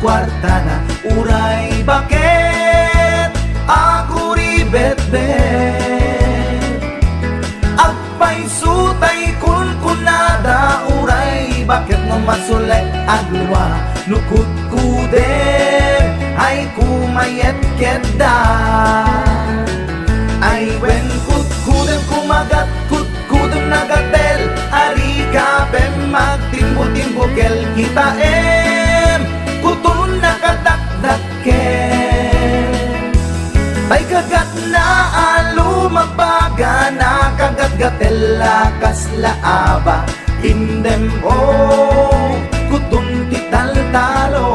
kwarta na uray bakit ako ribet-bet agpay sutay kun kunada uray bakit no masulay agluwa nukut kude ay kumayet keda ay wen kut kudem kumagat kut kudem nagatel ari kapem magtimbo-timbo kel kita kutun nakadakdaken tay kagat na alumabaga na kagat-gatel lakas laaba indem kutun tital-talo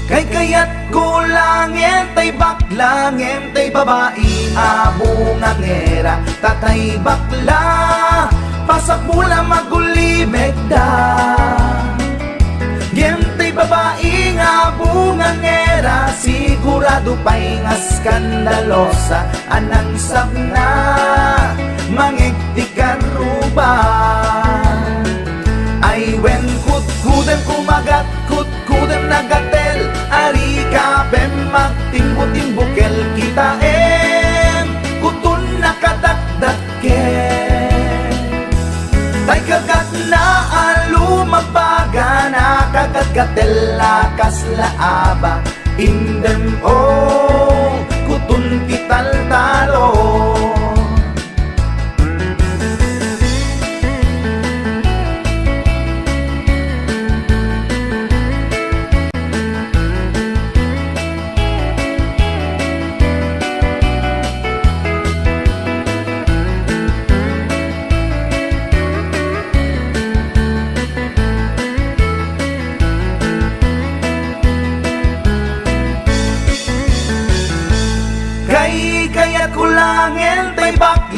kay kayat kulangin tay baklangin tay babae abungang era tatay bakla pasak mula magulimeg da gentay babae abungang era sigurado pa'y nga skandalosa anang sabna mangigtikan ruban ay wen kut-kudem kumagat kut-kudem nagatel ari kapem magtimbo-timbo kel kita kutun nakadakdaken tay kagat na alumabaga na kagat-gatel lakas laaba indem kutun tital-talo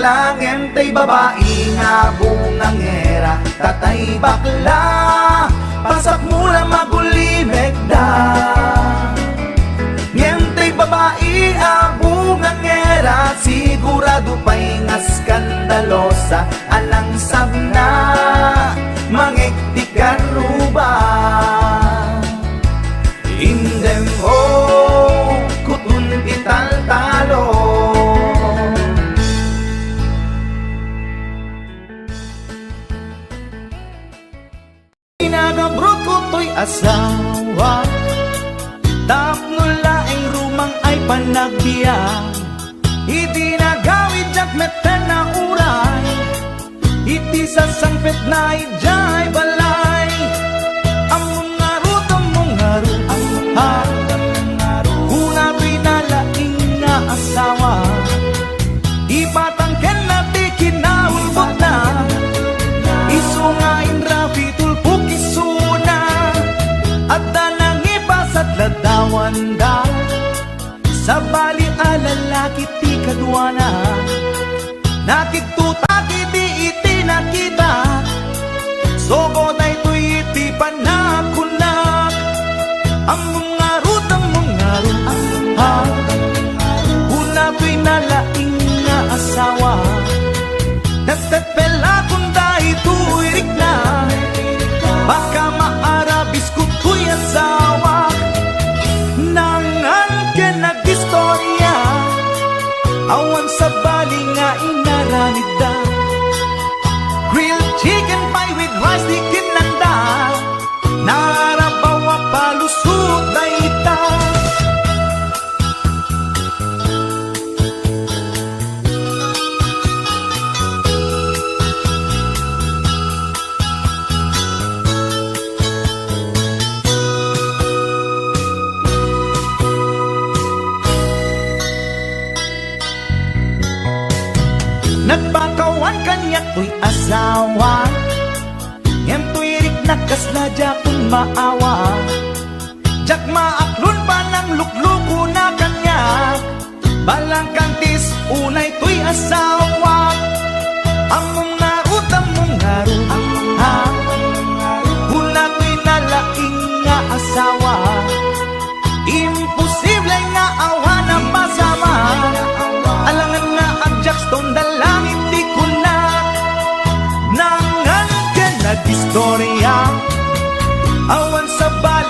langin tay babae nga bungang era tatay bakla pasak mula magulimeg da ngentay babae bungang era sigurado pa'y nga skandalosa anang sabna mangigtikan ruban indem kutun tital-talo nagabrot ko to'y asawa tapno laing rumang ay panagbiyan iti nagawid jak meten na uray iti sasangpet na ijay balay among ngarut kuna pinalaing nga asawa ipatangken na ti kinaulbot na isungain rabitul at danang ipasat ladawan da sa bali alalaki ti kadwana nakiktutak iti nakita sogo na ito'y iti panakunak ang mungarut una pinalaing na asawa nagtat pela kunda ito'y rikna baka maarabis ko to'y asawa nangan ka nag-istorya awan sa bali nga inaramid da grilled chicken pie with rice di kinanda narabawa palusot na ita nagpakawan kanya to'y asawa ngem to'y rik nakasladya kung maawa jak maaklon pa ng lukluko na kanya balang kantis unay to'y asawa among narut hula to'y nalaing nga asawa imposible nga awa na masama alangan nga adjak stone dalangin di ko na nangan ka nag-istorya awan sa bayan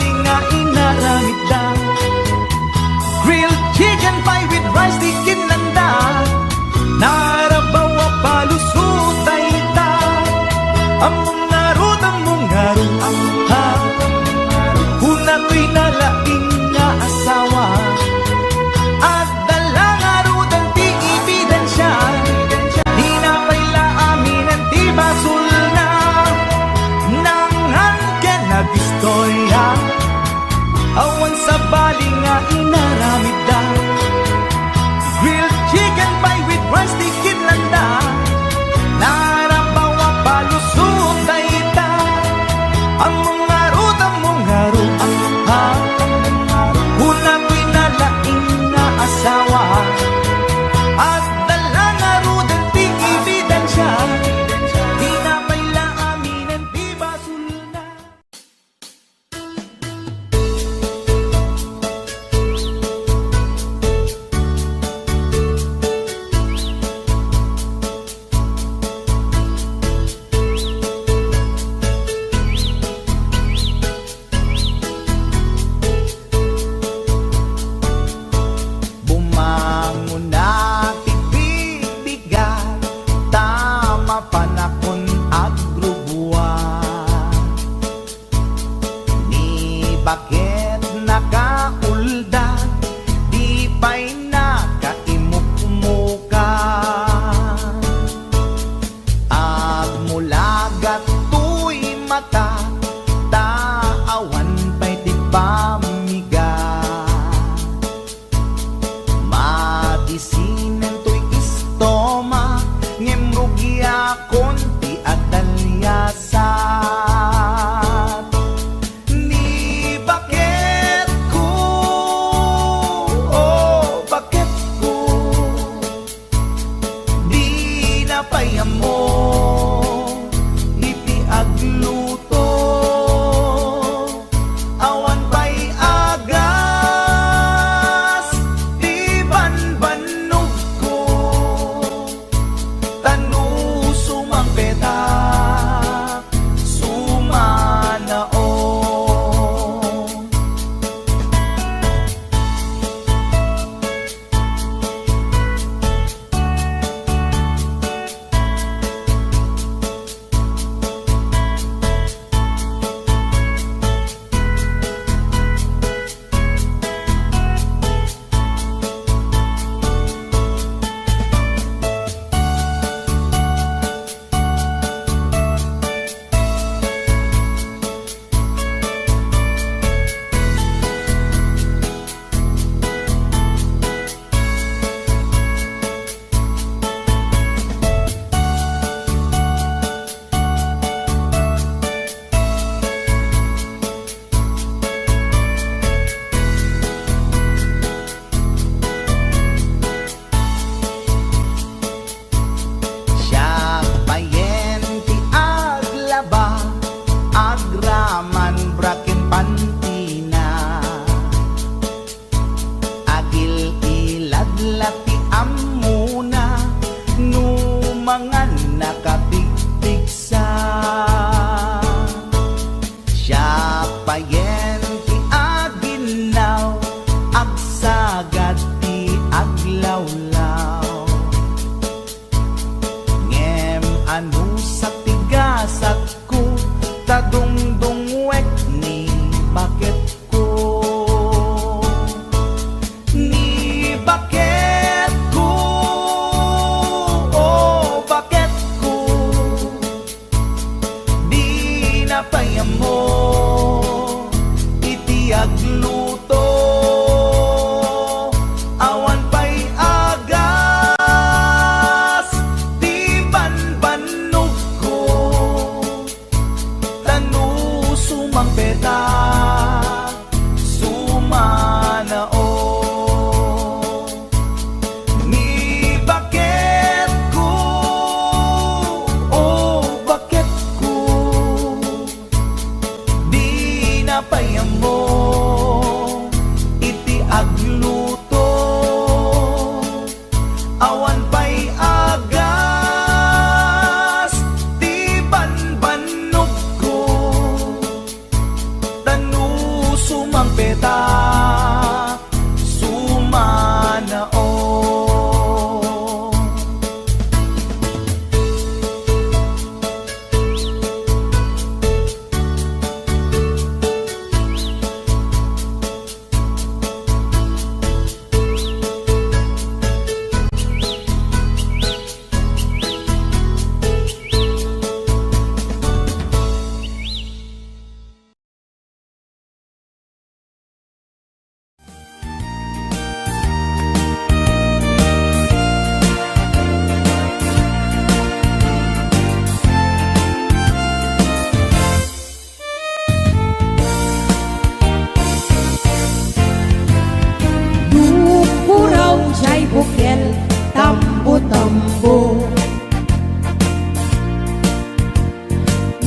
tambo-tambo.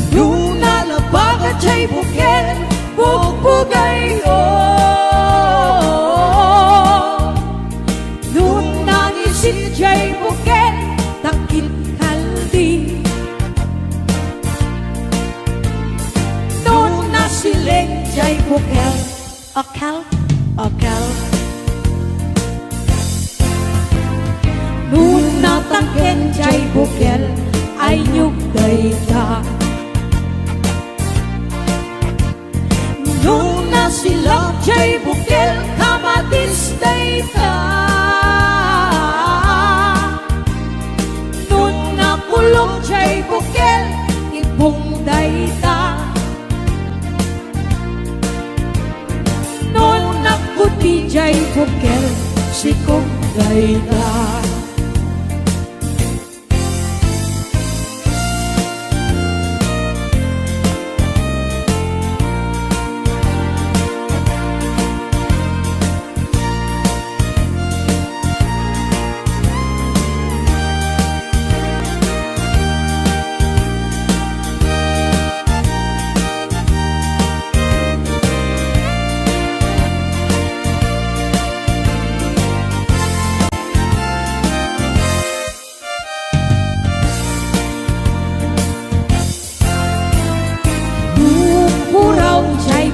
Nung nalabagat siya'y bukel, bugbugay nung nangisit siya'y bukel, takit kaldi. Nung nasiling siya'y bukel, akal, akal. Nung natangken siya'y bukel, ay nyugday ka. Nung nasilap siya'y bukel, kamatis day ka. Nung nakulong siya'y bukel, ibong day ka. Nung nakuti siya'y bukel, sikong day ka.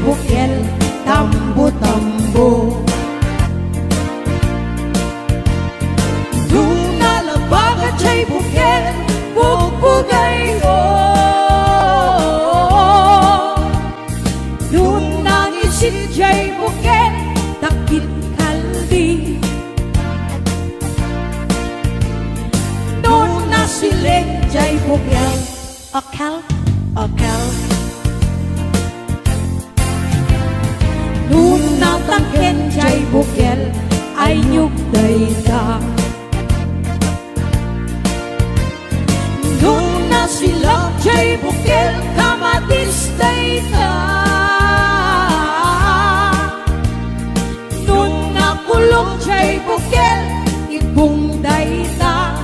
Bukel, tambo-tambo. Nung nalabagat siya'y bukel, bugbugay nung nangisit siya'y bukel, takit kaldi. Nung nasiling siya'y bukel, akal, akal. Nung natangken siya'y bukel, ay nyugday ka. Nung nasilap siya'y bukel, kamatis day ka. Nung nakulong siya'y bukel, ibong day ka.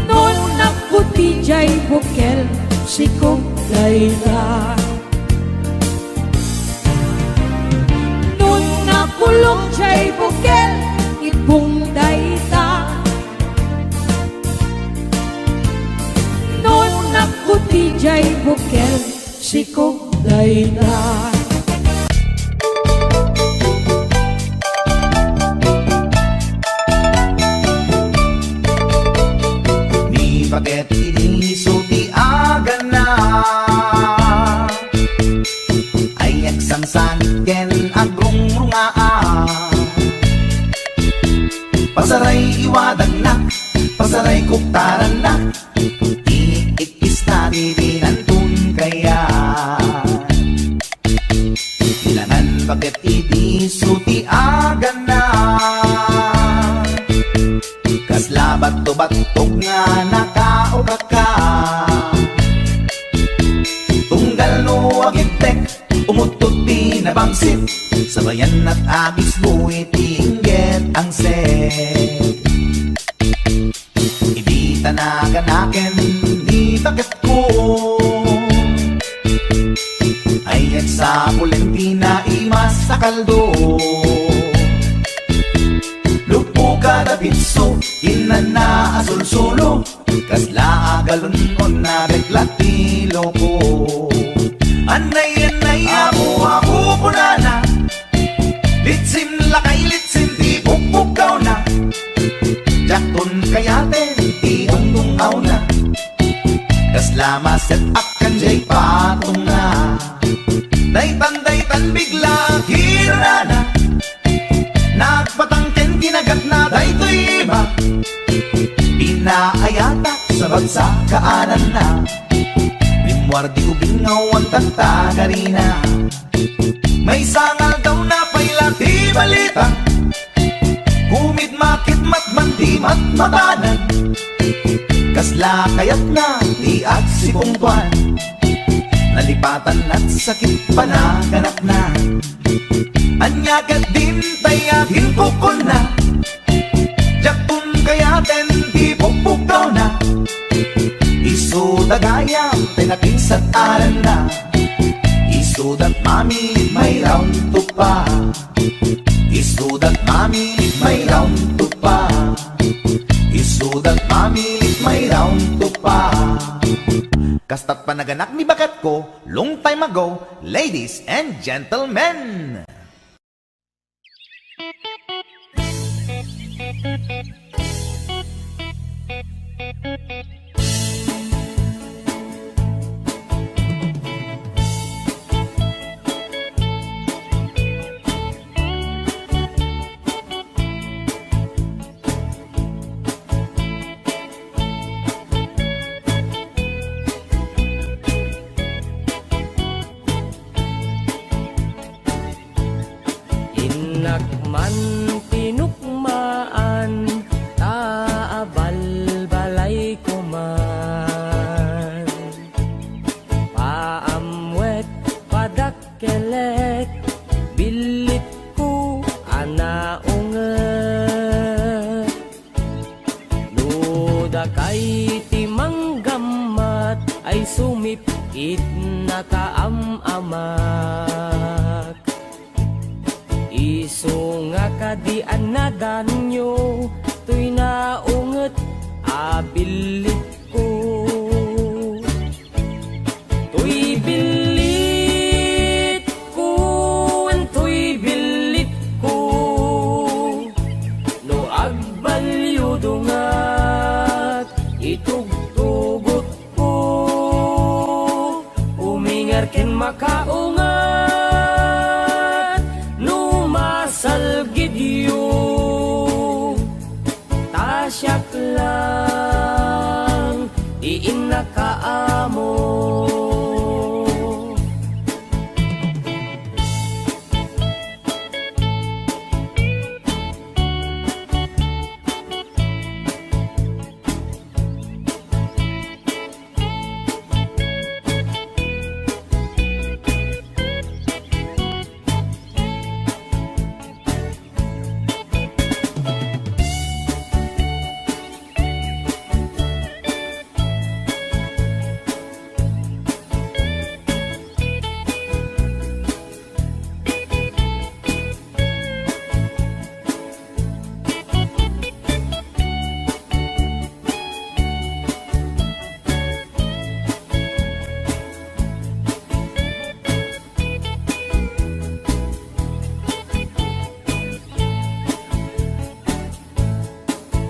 Nung naputi siya'y bukel, sikong day ka. Kulong siya'y bukel, ibong day ka. Nung nakuti siya'y bukel, sikong day ka. Ni baget inisuti aga na, ay agsangsan ken agrong pasaray iwadag na, pasaray kuktaran na, iikista dinantun kaya. Ilangan bakit idisuti aga na, kaslabat to batog nga nakaoka ka. Tunggal no agintek, umutot pinabangsit, sabayan at agis buwi tingget ang set. Ibita na ganaken ni bakit ko, ay at sa Valentina imas sa kaldo. Lupo ka na bitso, inan na asul-sulo, kasla agalunon na reklatilo ko. Anay ako punana, litsim lakay litsim di bukbukaw na, jakton kayaten di undungaw na, kaslama set up kanjay patong na. Daytan bigla hirana, nagpatangken kinagat na daytoy iba, pinaayata sa bagsa kaanan na. Limwardi ubingaw ang tagtagarina, may sangal daw na pailati balita, kumid makit matman di matmatanan, kasla kayat na di at si pungtuan, nalipatan at sakit panaganak na. Anyagat din tayagin ko na, dagayam tinakisat aranda. Isudat mami may round to pa. Isudat mami may round to pa. Isudat mami may round to pa. Kastat panaganak ni bakat ko long time ago, ladies and gentlemen. Inakman tinukmaan, taabal balay ko man. Paamwet padakkelek, bilit ko anaunget. Luda kay timanggamat, ay sumipit na kaamamak. Iso nga kadian na danyo, tuy naunget abilit ko. Tuy bilit ko, tuy bilit ko, no agbalyo dungat, itugtugot ko, umingar ken makaungat. Salgidyo tasyak lang diin nakaamo.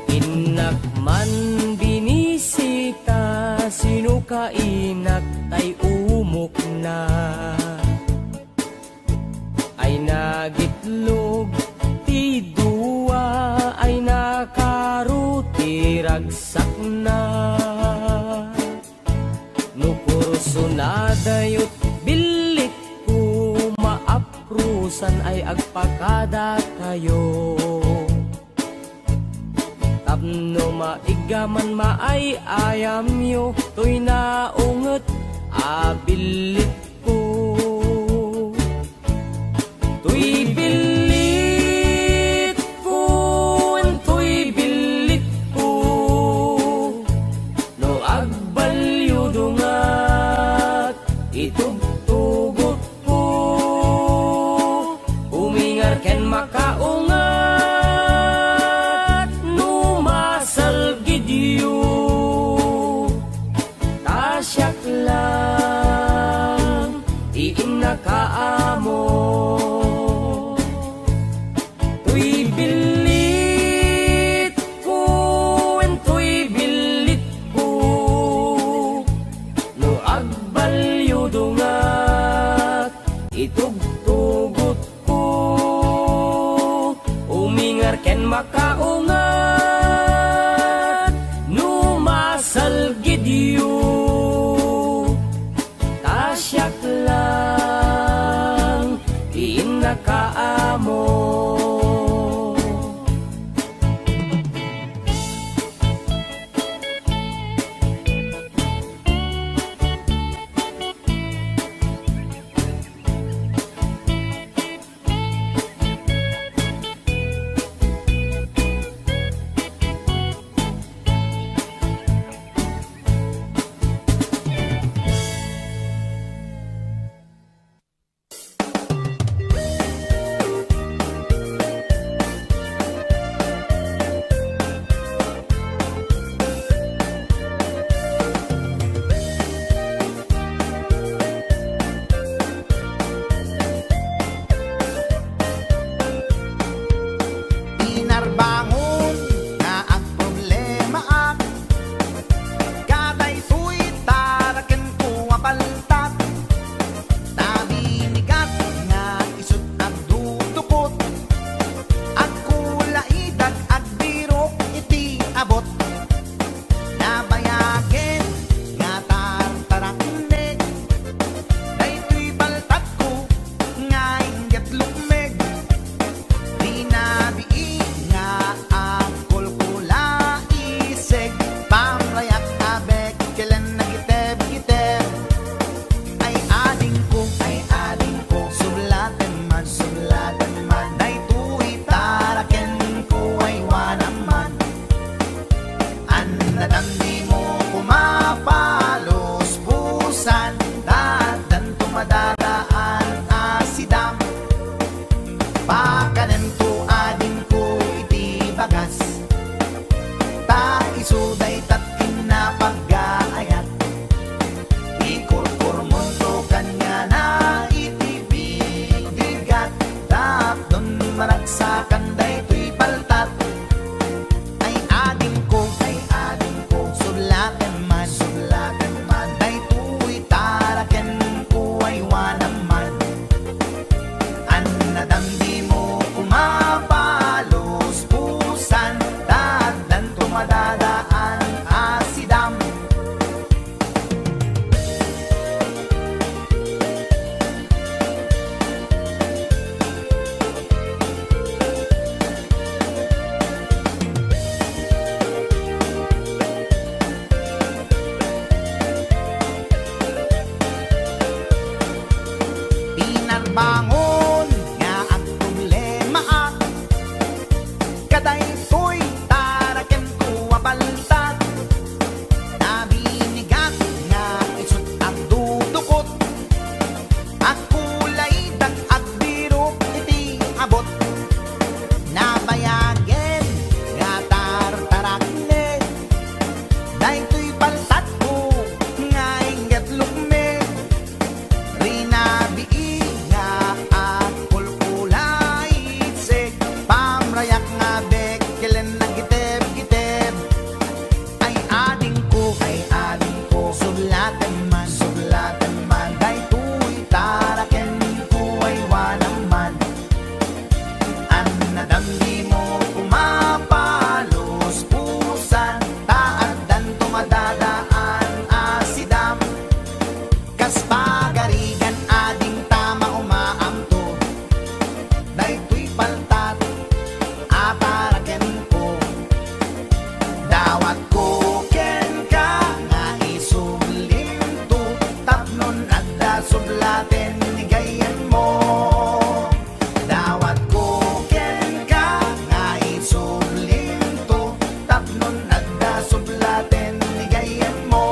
Inakman binisita, sino kainak tay umok na. Ay nagitlog ti duwa, ay nakaruti ragsak na. Nukurso na dayot bilik ko, maaprusan ay agpakada kayo. Tapno maigaman maay ayam yo, tuy naunget abilit ko. Tuy bilit ko, tuy bilit ko, no agbalyo dungat, itugtugot ko, umingar ken makaungat. Tasyak lang diin nakaamo. Tuy bilit ko, tuy bilit ko, no agbalyo dungat, itugtugot ko, umingar ken makaungat. No masalgidyo tasyak lang diin nakaamo. mangon nga ang problema ak kaday to'y taraken ko abaltat nabinigat nga isut ang dudukot at kulay dag at birok iti abot nabayagen nga tartarakne day to'y baltat ko nga inget lukme rinabii nga at kulkulay isik pamrayak nga bekelen na giteb-giteb ay ading ko sublatan man day to'y taraken ko ay walang man ang nadamdi mo pumapalos pusan taadan tumadadaan asidam kas pagarigan ading tama umaamto day to'y paltat ataraken ko dawat ko ken ka nga isulim to tapnon adda sublaten ni gayen mo dawat ko ken ka nga isulim to tapnon adda sublaten ni gayen mo.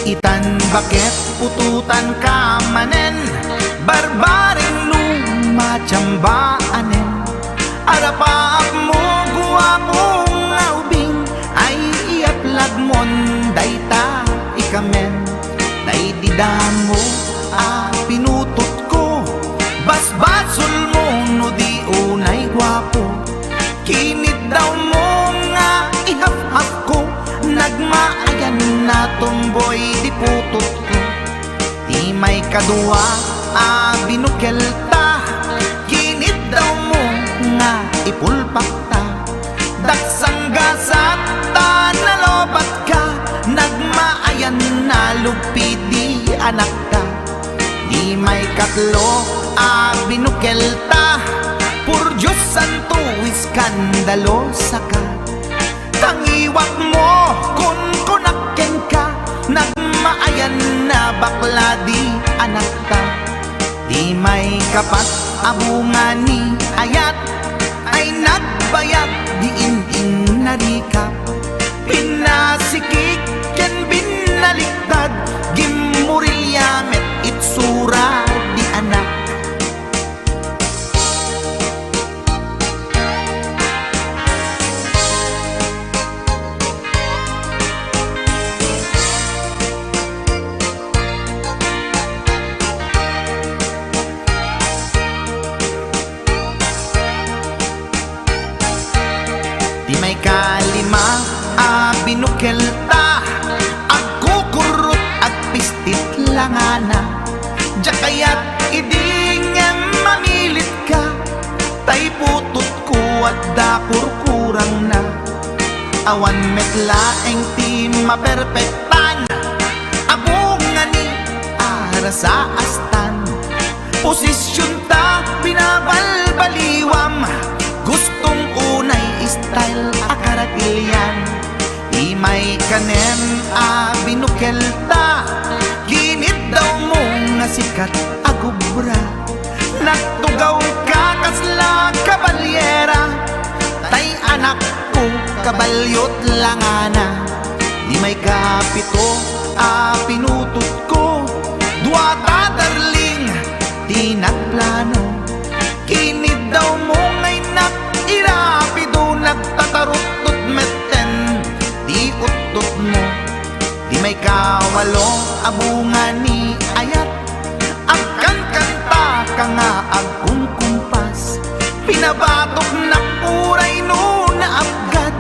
Itan bakit pututan ka manen barbaring lumachambaanen arapaap mo guwapong ubing ay iaplag mon dayta ikamen day didamo pinutot ko basbasul mo no di unay guwapo kinit daw mo nga ihap-hap ko nagmaayan na tomboy di putot ko di may kadua binukelta kinit daw mo nga ipulpak ta daksang gasat ta nalobat ka nagmaayan na lupi di anak ta di may katlo binukelta pur Diyos santo iskandalo saka tangiwak mo kun kunaken ka nagmaayan na bakla di anak ta di may kapat abungani ayat ay nagbayag di in narikap pinasikik ken binaliktad gimurilyamet itsura di anak. Di may kalima binukelta agkukurot ag pistit langana diya kaya't idingem mamilit ka tay putot ko at dakurkurang na awan metlaeng ti maperpektan abungani ara sa astan posisyon ta binabalbaliwam gustong unay style akaratilyan di may kanen binukelta ginit daw mo nga sikat agubra nagtugaw ka kasla kabalyera tay anak ko kabalyot langana di may kapito pinutot ko duwata darling di nagplano kinid daw mo ngay irapido nagtatarot-tot meten di utot mo di may kawalo abungani ayat agkan kanta ka nga agkumkumpas pinabatok na puray no na abgad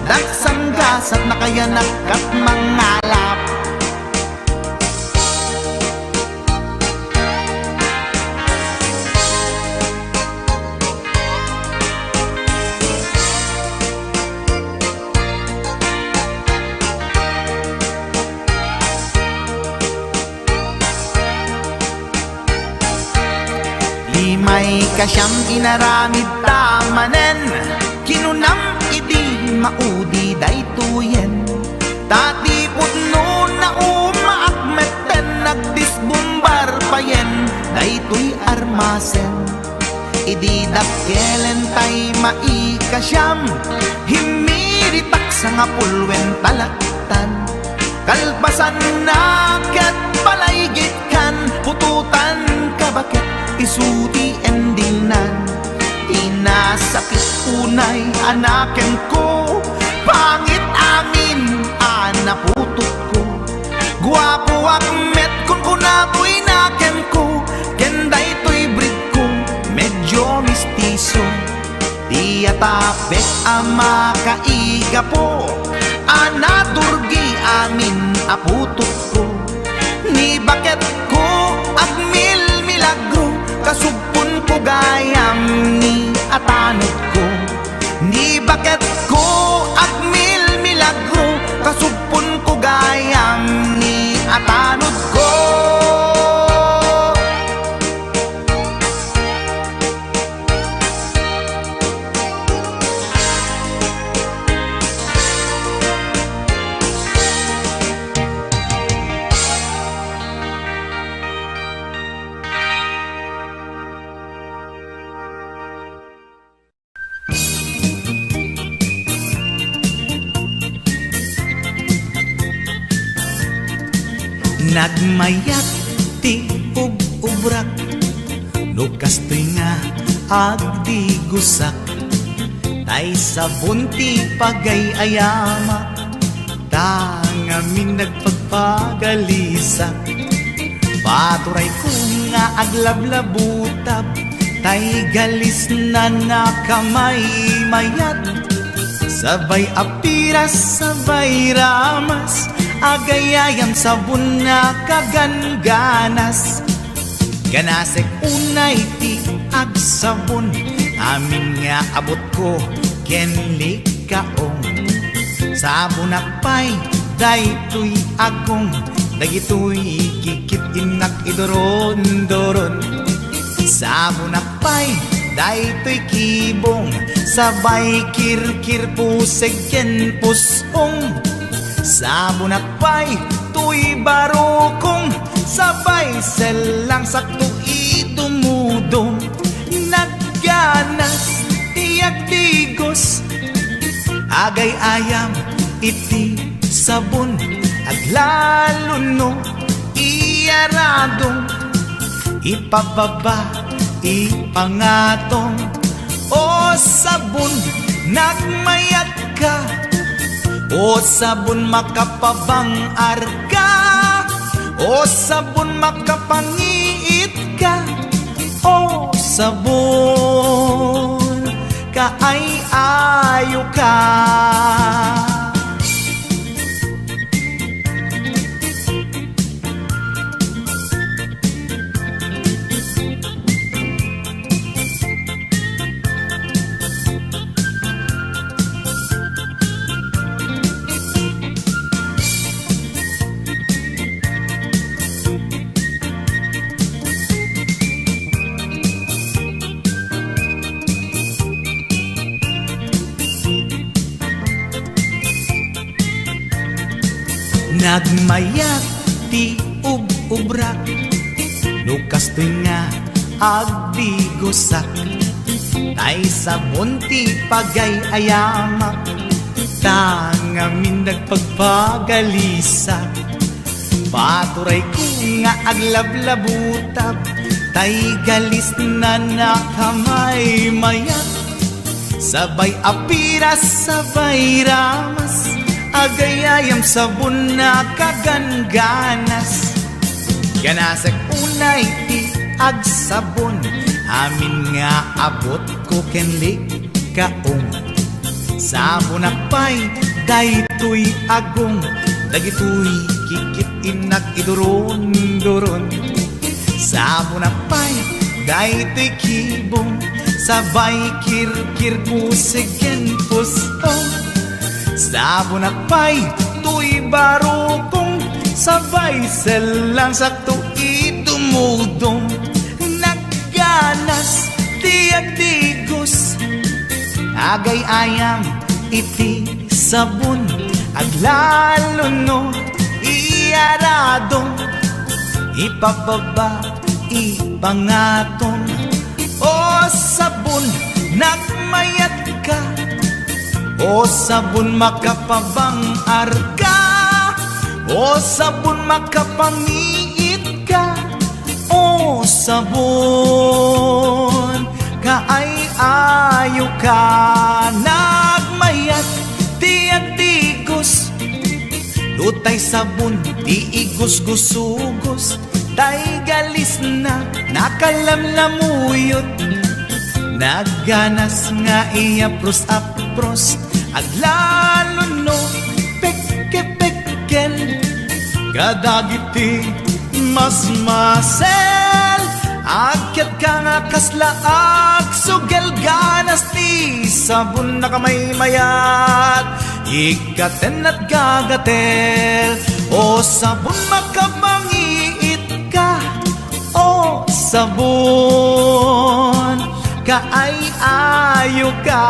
dagsang gasat na kaya Di may kasyang inaramid tamanen, kinunam idi maudi daytoyen. Tati putno na umaakmeten, nagdisbumbar payen daytoy armasen. Idi dakkelen tay maikasyam, himiritak sa nga pulwen talaktan. Kalpasan na ket palaygit kan, pututan kabakit isuti endingnan. Inasakit unay anaken ko, pangit amin anaputot ko. Guwapo akmet kung kunakoy naken ko, kenday to'y breed ko medyo mistiso. Di atapek ama kaiga po, anaturgi amin aputot ko. Ni bakit ko agmil milagro, kasugpon ko gayam ni atanod ko. Ni bakit ko agmil milagro, kasugpon ko gayam ni atanod ko. Nagmayat ti ug-ubrak, lukastoy nga agdi gusak. Tay sabon ti pagay-ayama, tangamin nagpagpagalisak. Paturay ko nga aglablabutab, tay galis na nakamay mayat. Sabay apiras, sabay ramas, agayayam sabon na kaganganas. Ganasek unay ti agsabon, amin nga abot ko kenli kaong. Sabon akpay daytoy agong, dagitoy kikit inak idoron-doron. Sabon akpay daytoy kibong, sabay kirkir puseg ken pusong. Sabon akpay tuy barukong, sabay selang sakto itumudong. Nagganas tiyak tigos, agay ayam iti sabon. Aglaluno iyaradong, ipababa ipangatong. O sabon nagmayat ka, o sabon makapabang arka, o sabon makapangiit ka, o sabon kaay-ayo ka. Nagmayat ti ug-ubrak, lukastoy nga agdi gusak. Tay sabon ti pagay-ayamak, tangamin nagpagpagalisak. Paturay ko nga aglablabutab, tay galis na nakamay mayat. Sabay apiras, sabay ramas, agayayam sabon na kaganganas. Ganasek unay ti agsabon, amin nga abot ko kenli kaong. Sabon akpay daytoy agong, dagitoy kikit inak idoron-doron. Sabon akpay daytoy kibong, sabay kirkir puseg ken pusong. Sabon akpay tuy barukong, sabay selang sakto itumudong. Nagganas agay-ayam iti sabon, aglalo no iyaradong ipababa ipangaton. O sabon nagmayat ka, o sabon makapabang arga, o sabon makapangiit ka, o sabon kaay-ayo ka. Nagmayat ti agtigos, lutay sabon ti igos-gusugos, tay galis na nakalamlamuyot, nagganas nga iapros-apros, aglalo no pekke-pekkel, kadagiti mas-masel, akyat ka nga kaslaag, sugel ganas ti sabon na kamay-mayat, ikaten at gagatel. O sabon makapangiit ka, o sabon kaay-ayo ka.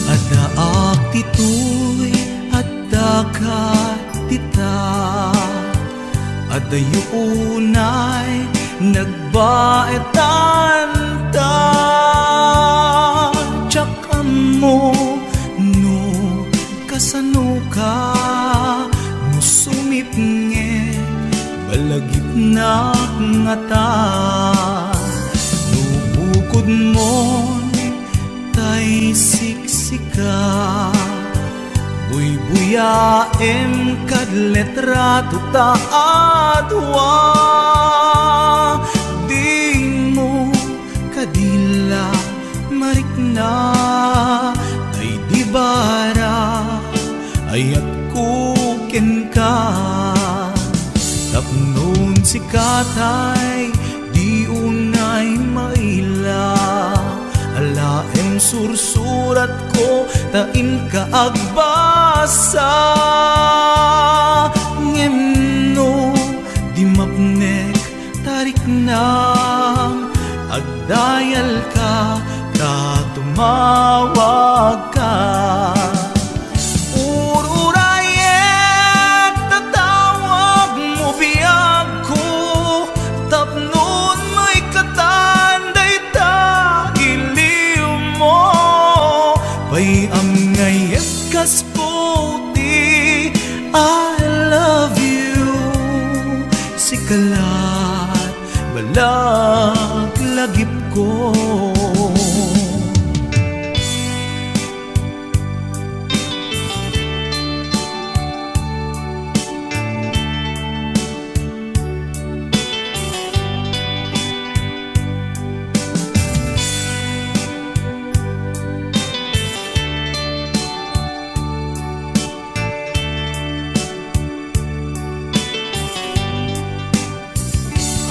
Adaak titoy at dakat tita, adayunay nagbaetan ta, tsaka mo no kasano ka, no sumipnge balagip na nga ta, no bukod mo tay siksika, buy-buyaem kad letrato ta adwa, di mo kadila marikna, ay di bara ayat kuken ka, tapnon si katay di unay maila, alaem sursurat ko tain ka agbasa, ngemno di mapnek tarik nang agdayal ka, tumawag ka. Ururayek tatawag mo biyag ko, tapnon mo'y katanday ta iliw mo, pay ang ngayet kas puti, I love you, sikalat balag lagip ko.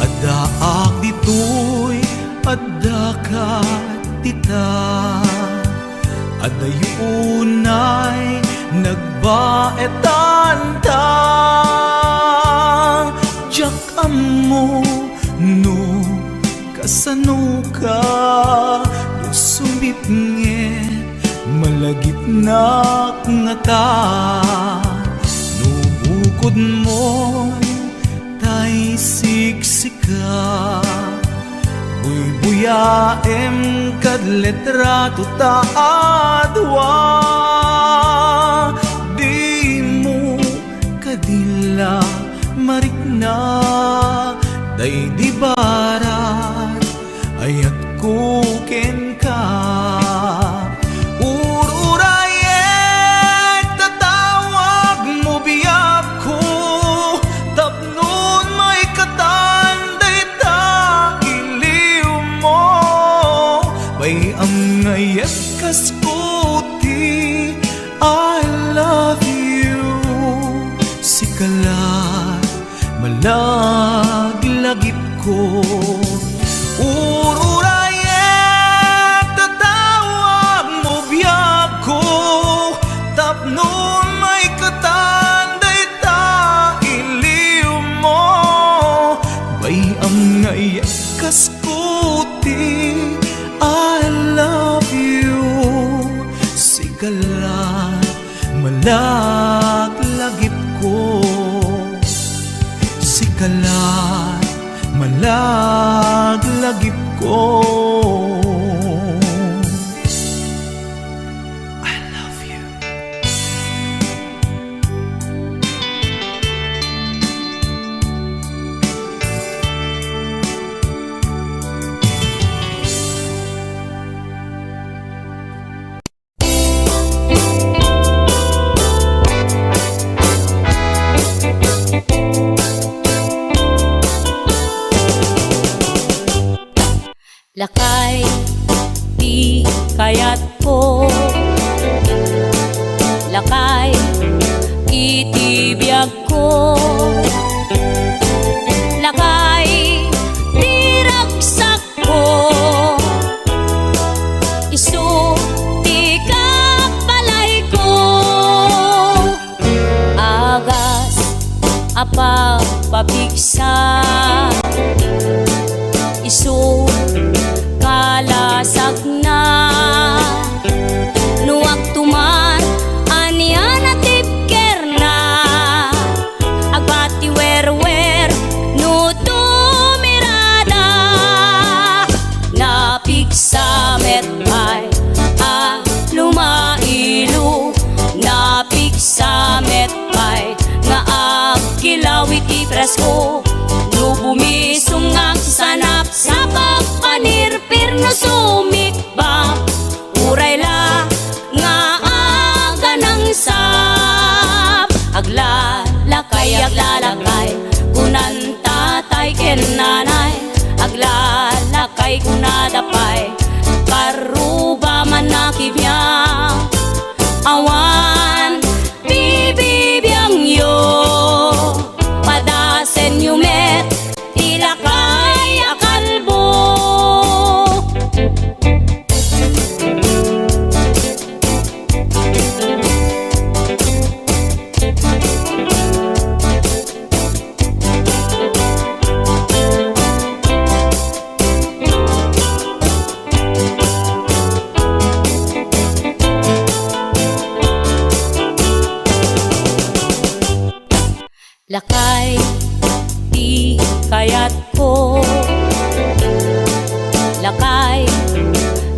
Adaak ditoy adakat tita, adayunay nagbaetan ta, jak amo no kasano ka, no sumipnge malagip na nga ta, no bukod mo tay siksika, buy-buyaem kad letrato ta adwa, di mo kadila marikna, day di barat ayat kuken ka. Ururayek tatawag mo biyag ko, tapnon may katanday ta iliw mo, pay ang ngayet kas puti, I love you, sikalat malaglag ko. Ururayet tatawag mo biyag ko, tapnon may katanday ta iliw mo. Bayam ngayon kaskuti, I love you. Sigalat malaglagip ko, sikalat malaglagip ko. I love you. Lakay, di kayat ko. Lakay, itibiyag ko. Lakay, di ragsak ko. Isu, di kapalay ko. Agas, apa pabigsa. Isu, kalasag na. Nuwag tuman anian at tipker na. Agbati wer-wer no tumirada. Napigsa metay lumailu. Napigsa metay nga agkilawit ipresko. No bumisungag sanap sa pagpanirpir no sumikba. Uray la nga aga ng sap. Aglalakay kunan tatay ken nanay. Aglalakay kunadapay karuba man nakibya. Awan bibibiyang yo padasen yumet ilakay akalbo. Lakay, di kayat ko. Lakay,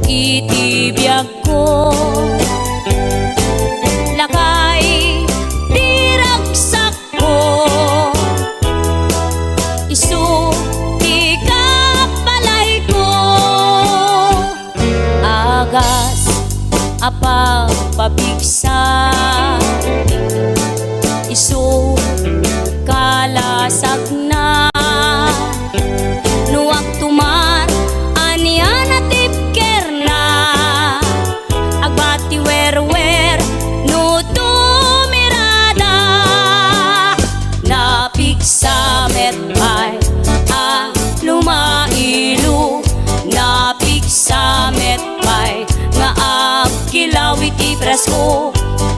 itibiyag ko. Lakay, di ragsak ko. Isu, di kapalay ko. Agas, apa pabigsa. Isu, kalasag na. Nuwag tuman anian at tipker na. Agbati wer-wer no tumirada. Napigsa metay lumailu. Napigsa metay nga agkilawit ipresko.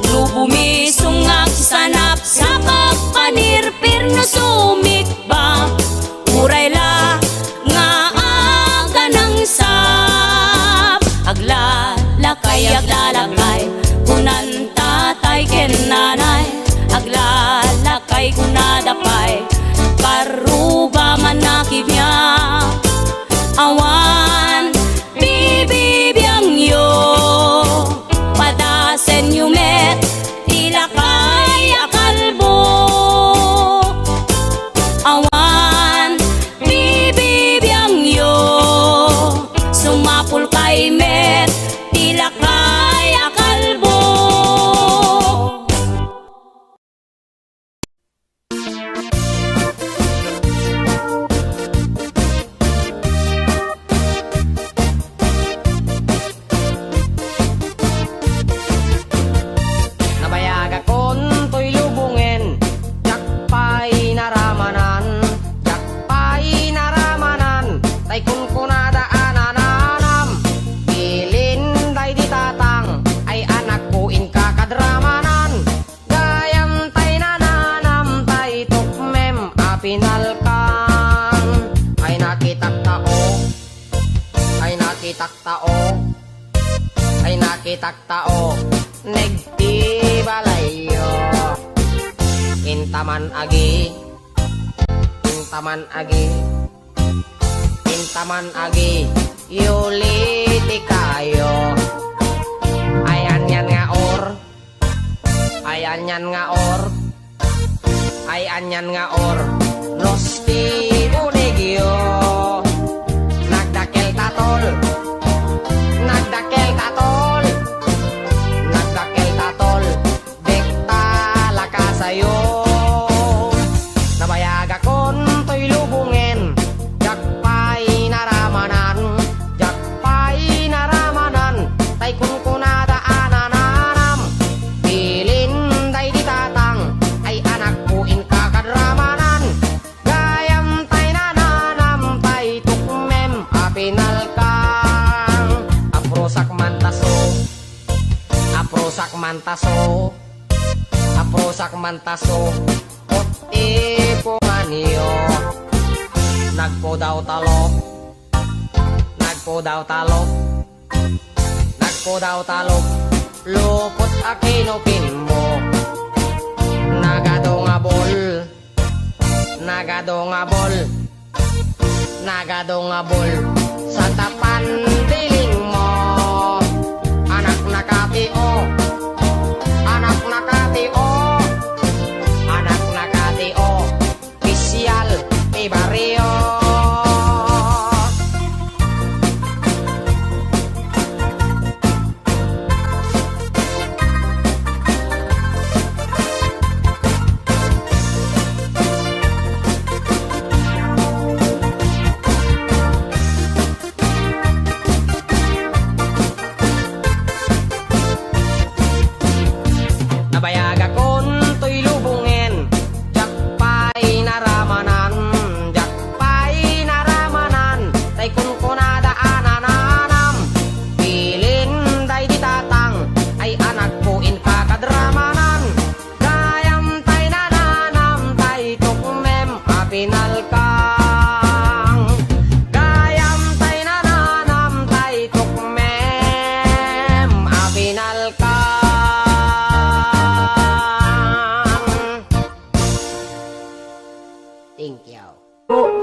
No bumisungag sanap sa pagpanirpir no sumikba. Uray la nga aga ng sap. Aglalakay kunan tatay ken nanay. Aglalakay kunadapay karuba man nakibya. Awan bibibiyang yo padasen yumet ilakay akalbo. Awan bibibiyang yo sumapul kay met ilakay akalbo. pinalkan. Ay nakitaktao, ay nakitaktao, ay nakitaktao, nagtibalayo. Intaman agi, intaman agi, intaman agi, yuliti kayo. Ayan yan nga or, ayan yan nga or, ayan yan nga or, losti unigyo. Nagdakel tatol, nagdakel tatol, nagdakel tatol, dekta lakasayo. Nabayag akon to'y lubungin, jakpay naramanan, jakpay naramanan, tay kun kunadaanan. Bilin day di tatang, ay anak ko in kakadramanan. Gayam tay nananam, tay tukmem apinalkang. Aprosak mantaso, aprosak mantaso, aprosak mantaso, ipunganyo. Nagpo daw talok, nagpo daw talok, nagpo daw talok, lupot akinupin mo. Nagado nga bol, nagado nga bol, nagado nga bol, sa tapan piling mo. Anak nakatio, anak nakatio, anak nakatio, pisyal di barrio. Nabayag akon to'y lubungin, jakpay naramanan, jakpay naramanan, tay kun kunadaanan. Bilin day di tatang, ay anak ko in kakadramanan. Gayam tay nananam, tay tukmem apinalkang. Gayam tay nananam, tay tukmem apinalkang. Thank you.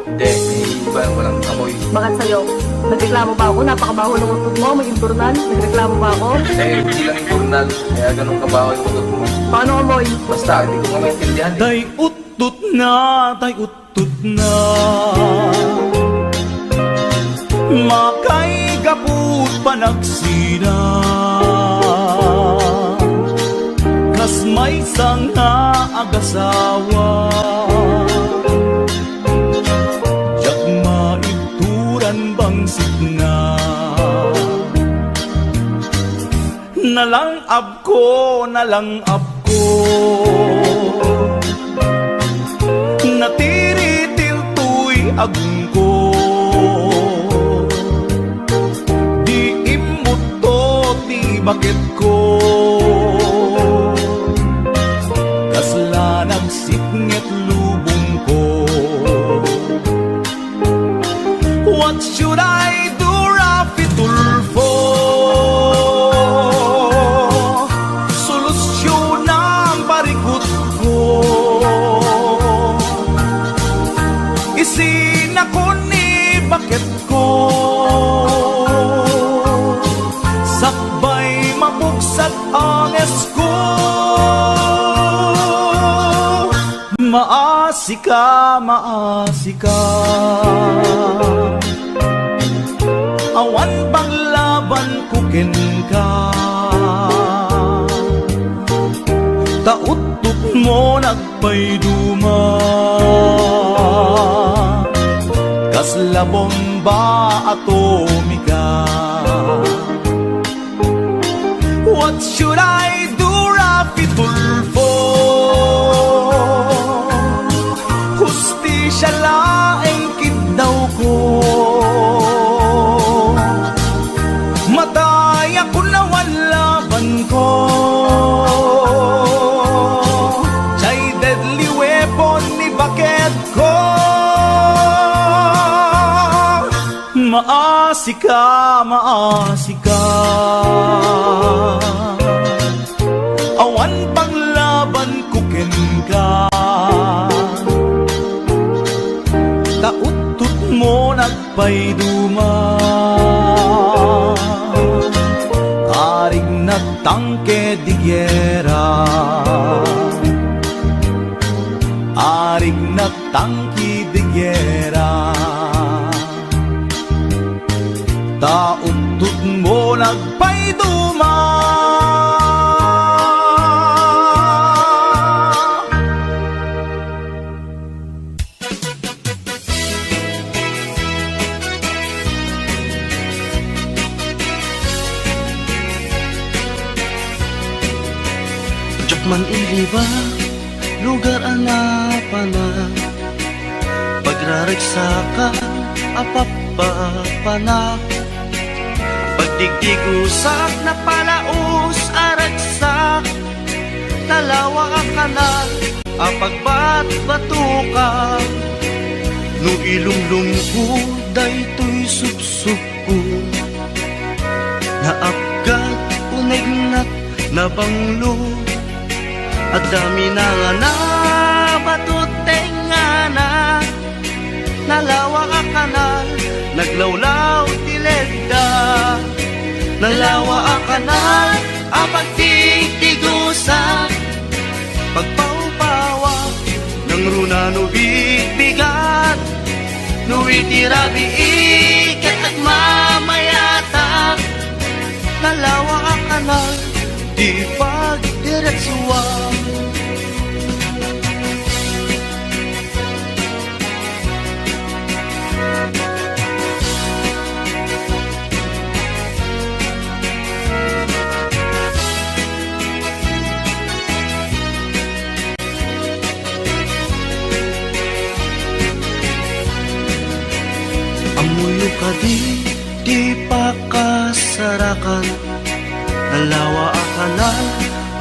Hindi, iba walang amoy. Bakit sa'yo? Nagreklamo ba ako? Napakabaho ng utot mo, may imturnan. Nagreklamo ba ako? Eh, hindi lang internal, kaya ganun kabaho yung utot mo. Paano amoy? Basta, hindi ko nga maintindihan eh. Tay utut na makay gaput panagsina. Kas may sanga agasawa, jak maituran bang signa. Nalangab ko, natiritil tuy agung ko. Di imut to ti bakit ko, kasla nagsiknget lubong ko. What should I do, Rafi Tulfo? Solusyon ang parikot ko. Isin ako ni bakit ko, sakbay mabugsat ang esko. Maasika, awan bang laban kukin ka. Tautot mo nagpayduma, kasla bomba atomika. What should I do, Rafi Tulfo? Hustisya laeng kidaw ko. Matay ako na walaban ko. Chay deadly weapon ni bakit ko. maasika awan panglaban kuken ka tautut mo nagpayduma karing nagtangke digyera aring nagtangki digyera tautut mo nagpayduma Man iliba, lugar anapana pagraragsakan, apapapana pagdigdigusak na palaus aragsak talawa kanal, apagbat-batukan no ilumlumko daytoy subsubko naapgat unegnat na banglo at dami na nga na batutengana nalawa ka kanal naglawlaw tilegda nalawa ka kanal apagtigtigusa pagpaupawa ng runa no bigbigat no itirabi ikat at mamayata nalawa ka kanal di pagdiretsuwa amuyo ka di pakasarakan nalawa akanal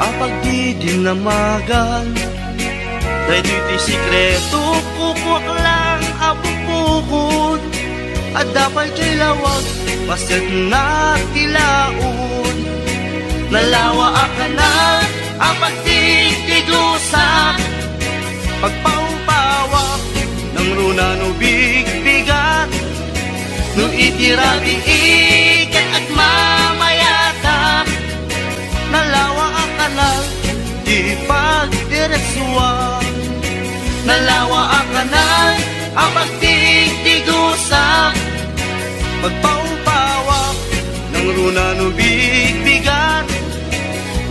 apag di dinamagan dahil di sikreto kukwak lang apupukod at dapat kay lawag pasit na tilaon nalawa akanal apag di tigusa pagpaupawak ng runa no bigbigat no itirabi ikat at mamayata nalawa ang kanal di pagdiretsuwa nalawa ang kanal ang pagtigtigusa pagpaupawak ng runa no bigbigat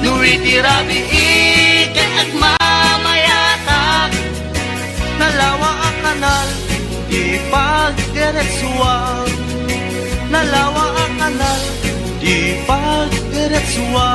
no itirabi ikat at mamayata nalawa ang kanal di pagdiretsuwa nalawa ang kanal di pagdiretsuwa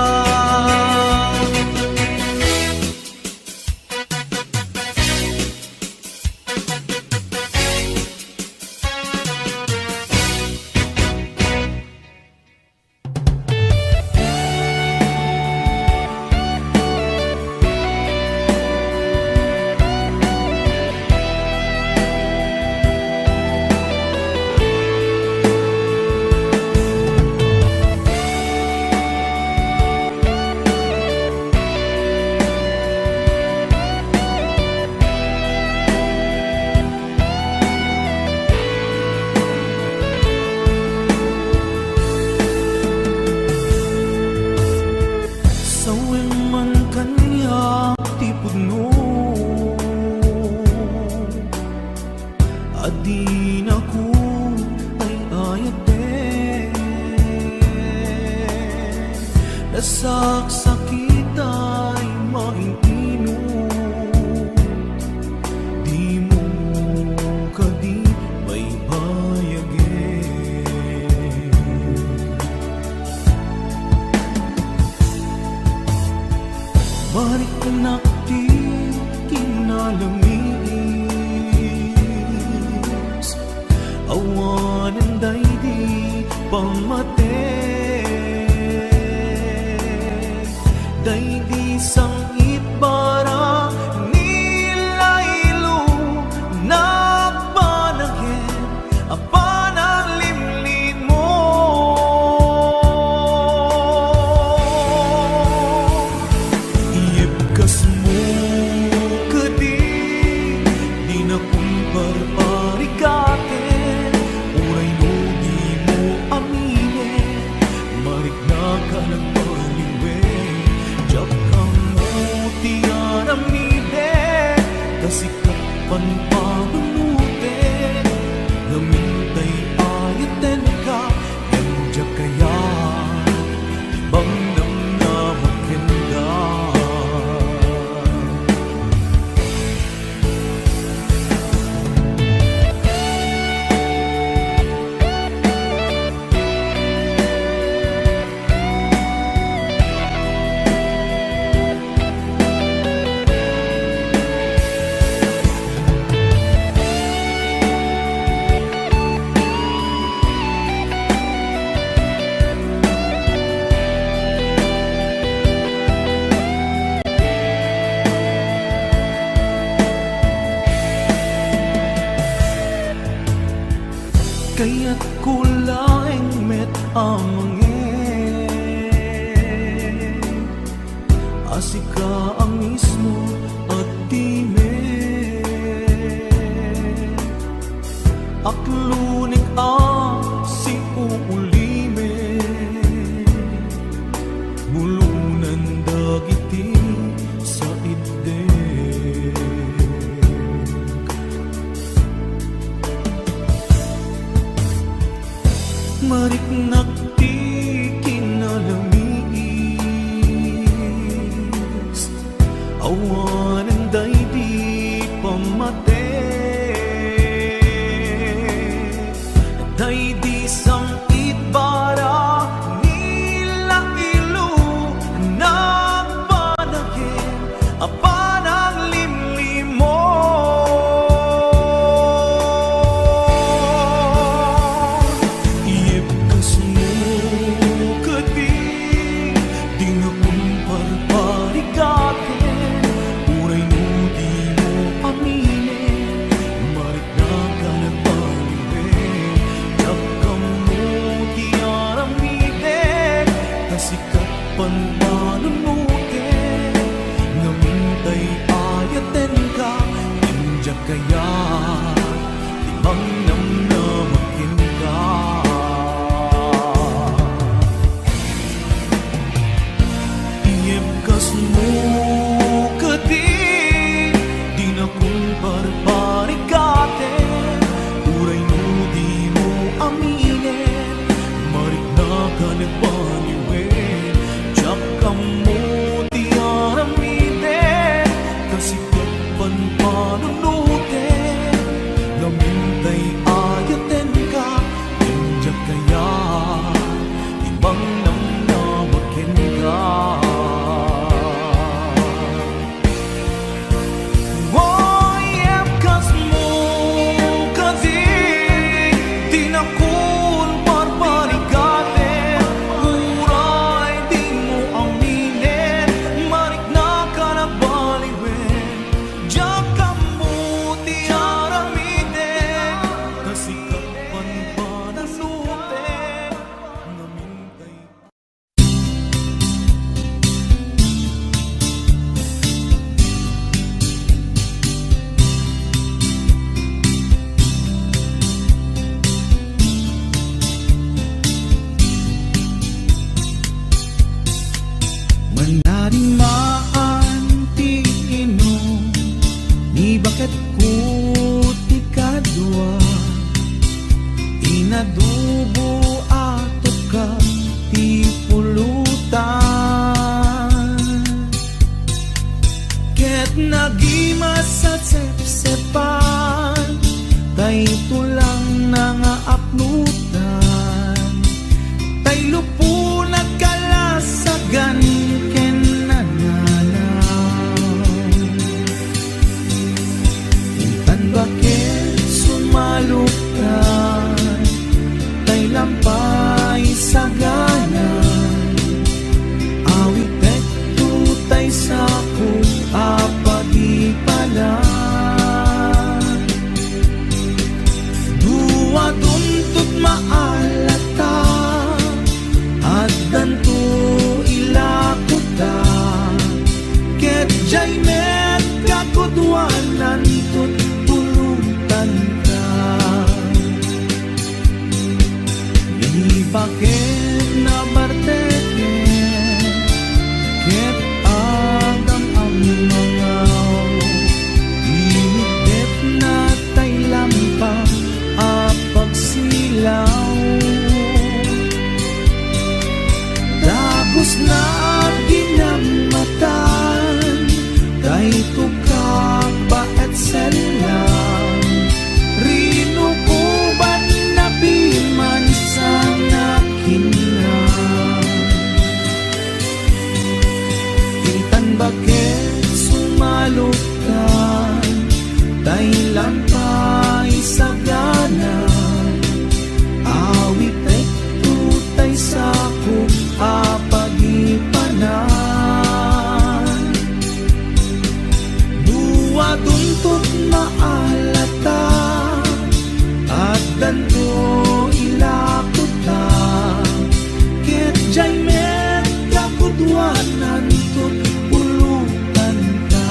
panpanunute Namintay ayaten ka Ganja kaya Bang namnamakin ka Kaya't kulaing met amangin Asika ang mismo at time Aklunik si uulime Bulunan dagiti sa ide Mariknak ti kinalamis Awanan day di pamate Day di samit bara nila ilo Nagpanagin apanang limlimo Kaya timang namnamakin ka Iyemkas mo kati Di na kung parparigate Uray mo di mo aminin Marik na ka nagpaniwin Tiyak ka mo di aramiden Kasi kapan panunod Namintay ayaten ka Kanya kaya Ibang namnamakin ka Iyemkas mo kasi Di na kun parparigate Uray di mo aminin Marik na ka na baliwin Diyak ka mo di aramiden Kasi kapan panasute Namintay Manaring maanti inom Ni bakit ko ti kadwa Inadubo ato ka ti pulutan Ket nagimas sa sepsepan Tay tulang nangaapnutan Tay lupo nagkalasagan ken nananaw Intan bakit sumalukan Tay lampay saganan Awit ekto tay sako apadi pala Dua tuntut maalata At danto ilakuta Ket jay met kakudwanan tut pulutan ka Di bakit na barteke Ket agam ang mangaw Init duntot maalata at danto ilakuta ket jay met kakudwanan tut ulutan ta.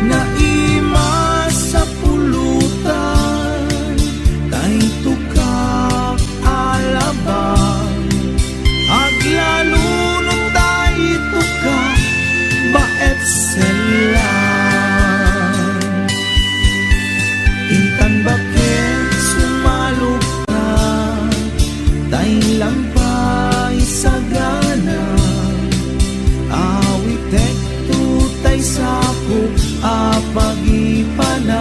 Naima sa pulutan tay tukak alabang aglalunod tay tukak baet selang intan bakit sumalok na tay lampay sagana awitek tutay sapo apagipanan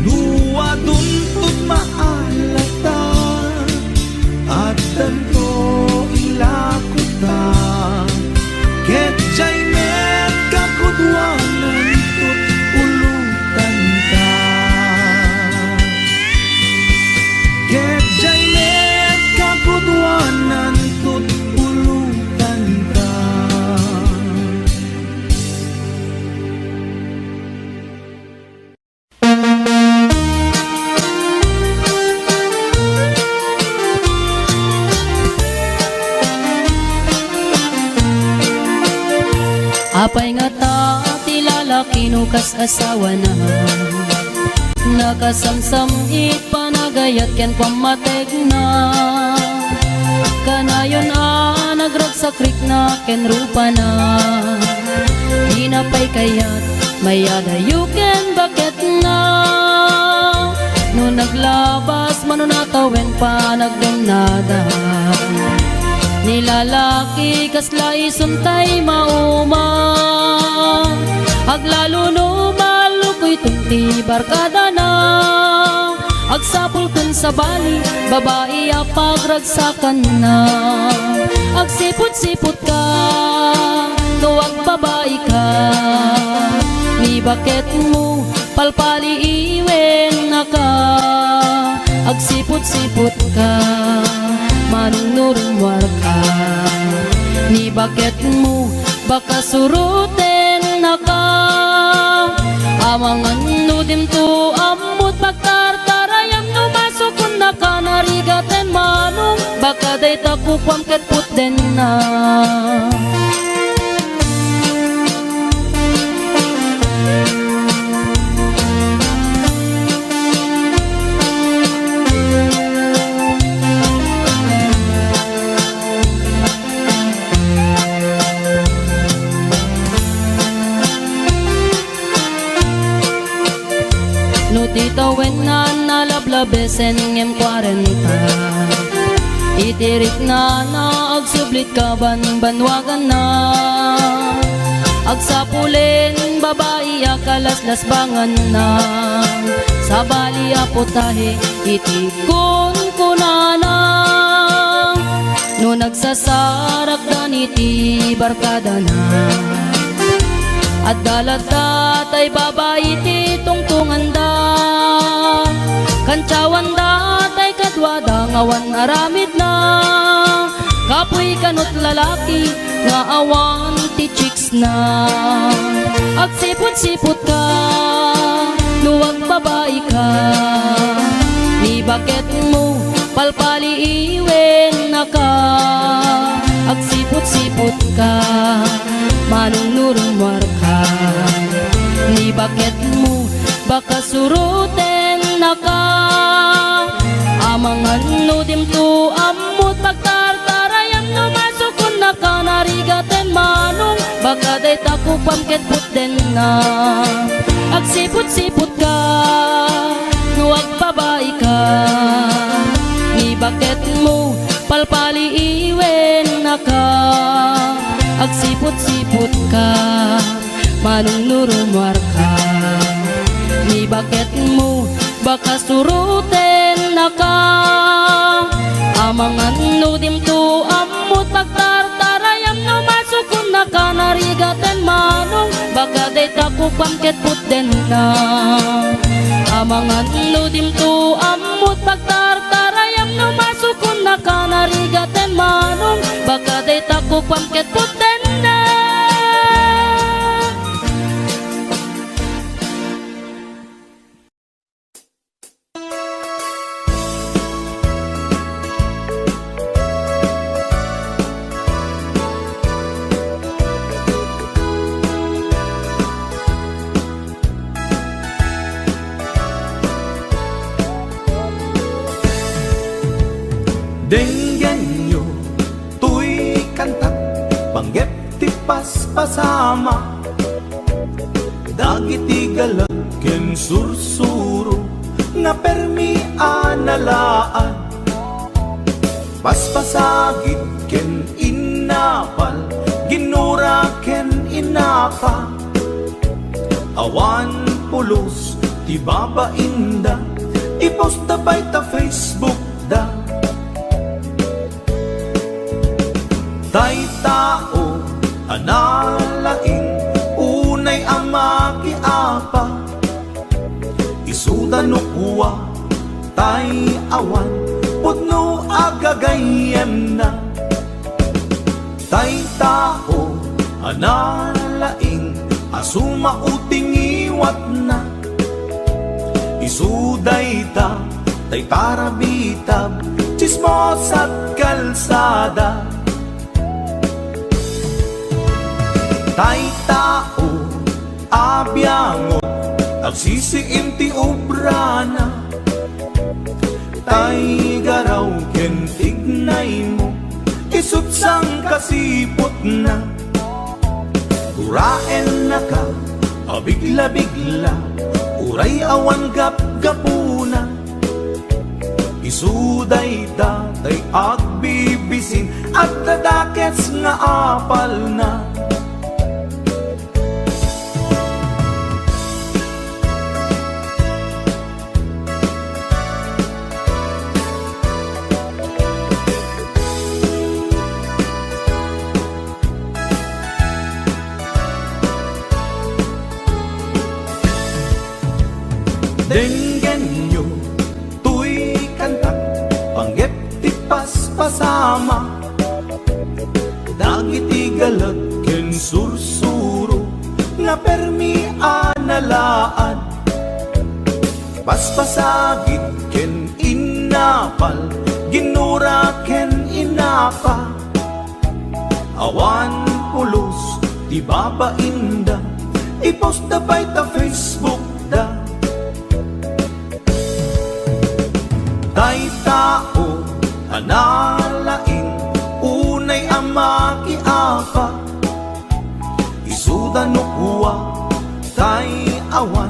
duwa duntut maalata at danto ilakuta ket jay met kakudwanan tut ulutan ta ket jay met kakudwanan tut ulutan ta. Apay nga ta ti lalaki no kas asawa na nakasamsam it panagayat ken pamatek na kanayon nagragsakrik na ken rupa na di na pay kayat mayadayo ken bakit na no naglabas manunatawen pa nagdumnada nilalaki kasla isuntay mauma aglalo no malukoy tunti barkada na agsapul kun sa bali babae apagragsakan na agsipot-sipot ka tuwag babae ka ni bakit mo palpali iwen na ka agsipot-sipot ka manunurumwar ka ni bakit mo baka suruten na ka amangan nudim to amut pagtartarayam no masukun na ka narigaten manong baka day takukwam ket puten na. Titawen na nalablabesen ngem 40 itirik na agsublit ka banwagan na agsapulin babae akalaslas bangan na sa bali aputahe itikon kunana no nagsasarak daniti barkada na at dalata tay babae ti tungtungan da kancawan da tay kadwada ngawan aramid na kapoy kanot lalaki nga awan ti chicks na agsipot-sipot ka nuwag babae ka ni bakit mo palpali iwen na ka agsipot-sipot ka manunurumwar ka ni bakit mo baka suruten na ka amangan nudim to amut pagtartarayam no masukun na ka narigaten manong baka day takupam ket puten na agsipot-sipot ka nuwag babae ka ni bakit mo palpali iwen na ka agsipot-sipot ka manunurumwar ka ni bakit mo baka suruten na ka Amangan no dim tu amut pagtartarayam no masukun na kanarigaten manong baka day takupam ket puten na. Amangan no dim tu amut pagtartarayam no masukun na kanarigaten manong baka day takupam ket puten na. Denggan nyo, tuy kantak, panggep ti paspasama, dagiti galag ken sursuro, nga permi analaan, paspasagit ken inapal, ginura ken inapa, awan pulos ti babainda, ipost da bay ta Facebook da. Tay tao, analaing, unay amaki apa, isuda no kuwa, tay awan, putno agagayem na. Tay tao, analaing, asuma uting iwat na, isuday ta, tay tarabitab, chismos at kalsada. Tay tao, abyangot, agsisiim ti obrana. Tay garaw ken tignay mo, isutsang kasipot na. Uraen na ka, abigla-bigla, uray awan gap-gapuna. Isuday datay agbibisin, at dadakets nga apal na. Denggan nyo, tuy kantak, panggep ti paspasama, dagiti galag ken sursuro, nga permi analaan, paspasagit ken inapal, ginura ken inapa, awan pulos ti babainda, ipost da bay ta Facebook da. Tay tao, analaing, unay amaki apa, isuda no kuwa, tay awan,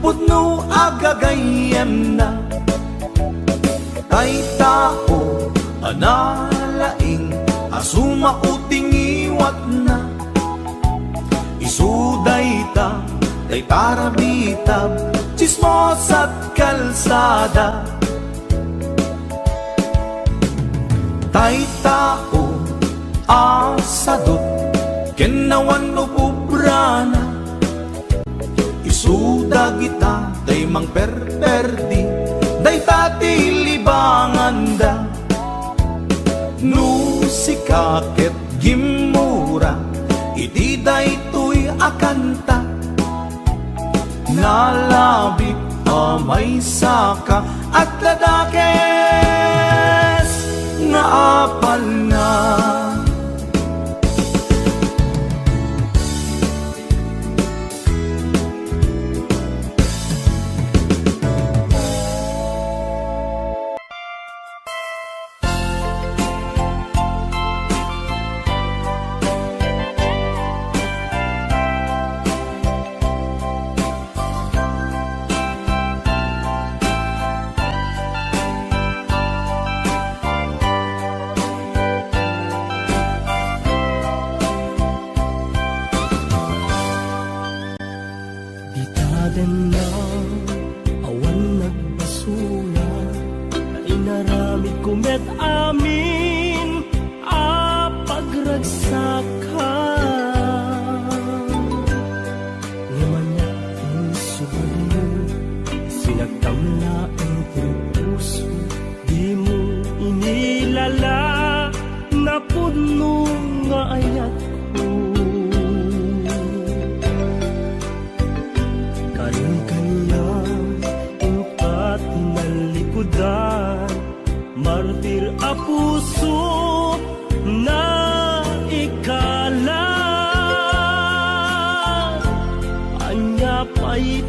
putno agagayem na. Tay tao, analaing, asuma uting iwat na, isuday ta, tay tarabitab, chismos at kalsada. Tay tao, asadot, kenawan no pubrana, isuda kita, tay mang perperdi, day tati libangan da. No sikaket gimura, iti day tuy akanta, nalabit amay saka, at ladakes nga apal na.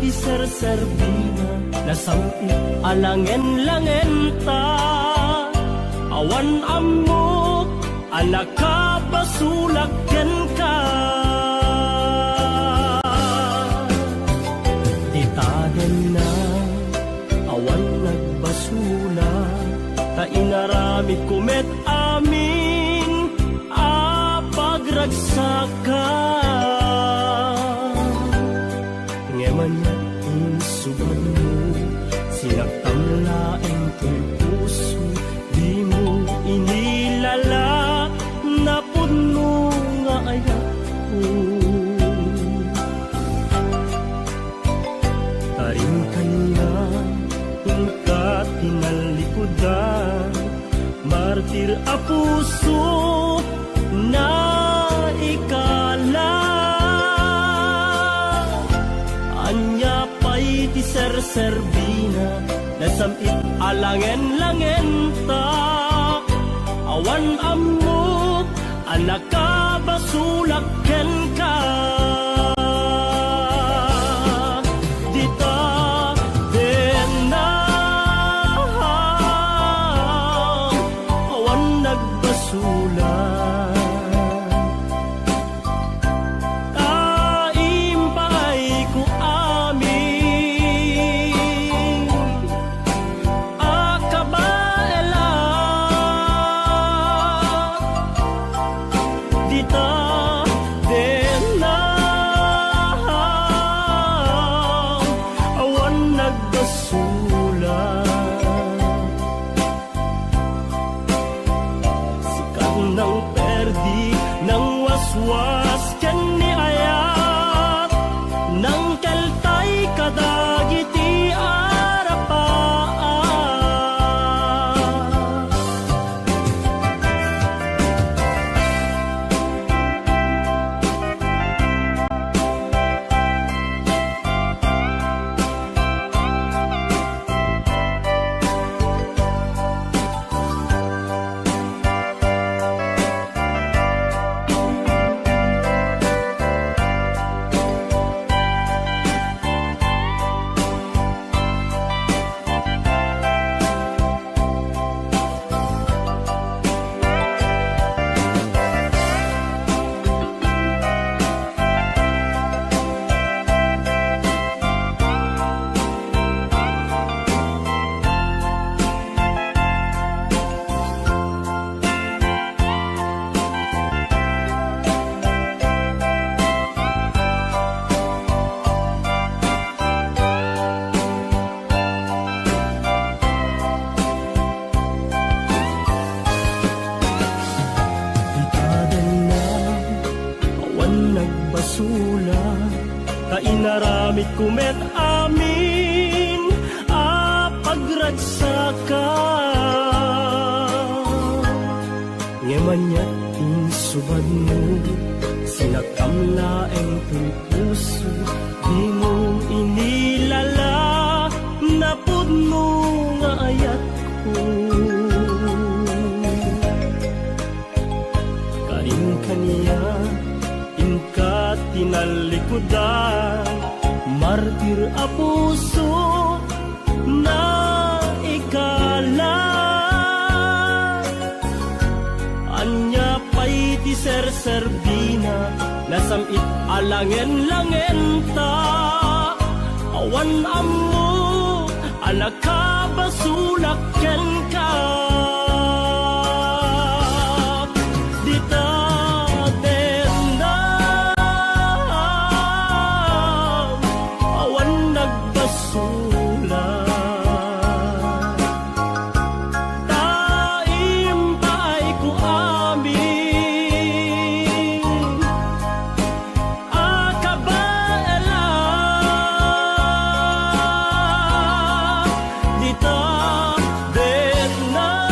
di serserbina nasampit alangen-langen ta awan amok anak ka basulaken ka ditaden na awan nagbasula ta inaramid kumet amin pagragsaka ngeman yatin subad mo sinagtamlaeng kong puso di mo inilala na puno nga ayak ko taring kanya kung ka tinalikudan martir a puso na ikala anya pa'y di serserbina nasamit alangen-langen ta awan amok anak ka basulaken ka dita den na awan nagbasulan was ken ni ayat nang keltay kadagiti arapaan nagbasula ta inaramid kumet amin pagragsaka ngeman yatin subad mo sinagkamlaeng puso di mo inilala na pudno nga ayat ko karin kaniya ka tinalikudan martir a puso na ikala anya pa'y di serserbina nasamit alangen-langen ta awan ammo anak ka basulaken ka dita Dita, then na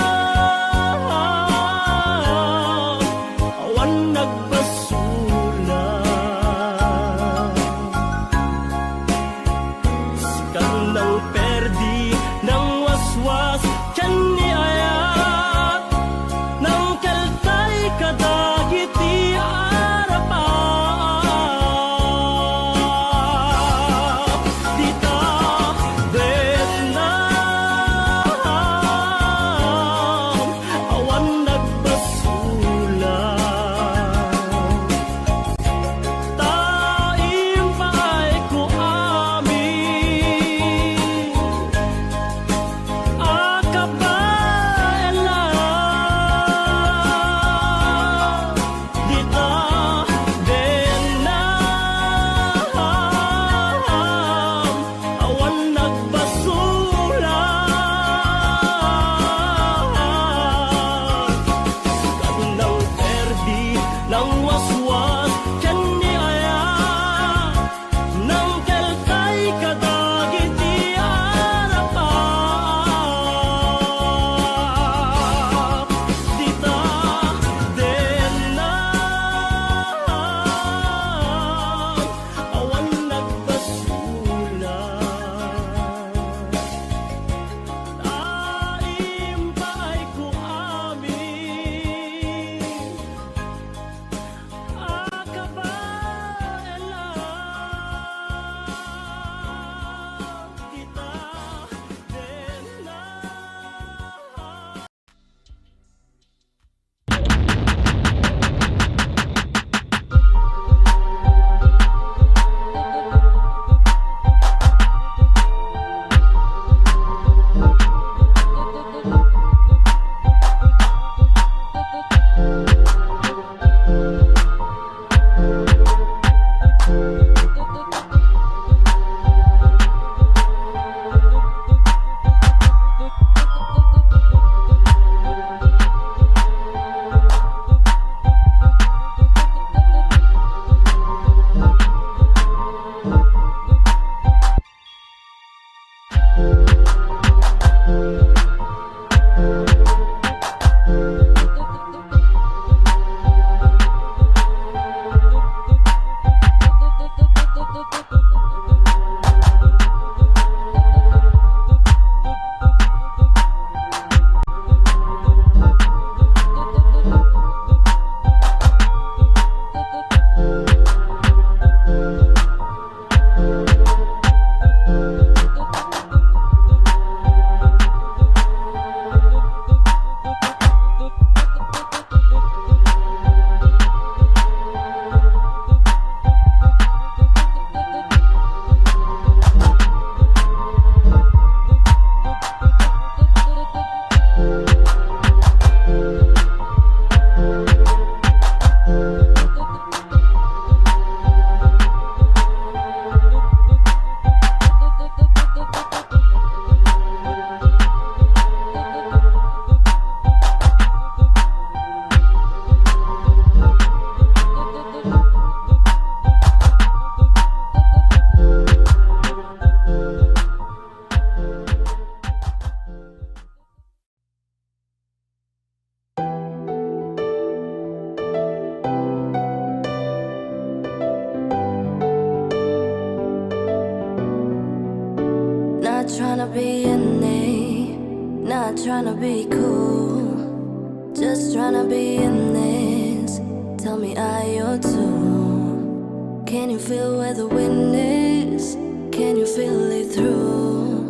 be in it, not tryna be cool, just tryna be in this. Tell me, are you too? Can you feel where the wind is? Can you feel it through?